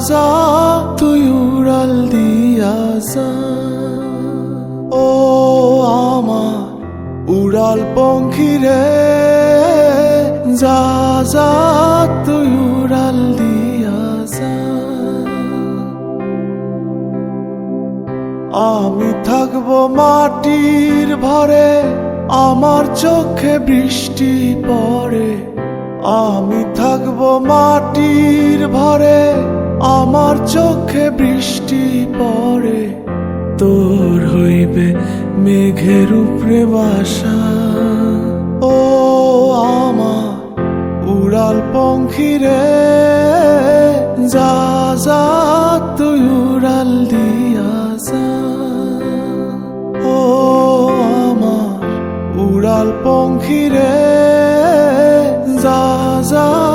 যা তুই উড়াল দিয়া যা। ও আমার উড়াল পঙ্খী রে, যা যা তুই উড়াল দিয়া যা। আমি থাকবো মাটির ভরে, আমার চোখে বৃষ্টি পড়ে। আমি থাকবো মাটির ভরে, আমার চোখে বৃষ্টি পড়ে। তোর হইবে মেঘের উপরে বাসা। ও আমার উড়াল পঙ্খী রে, যা যা তুই উড়াল দিয়া যা। ও আমার উড়াল পঙ্খী রে, যা যা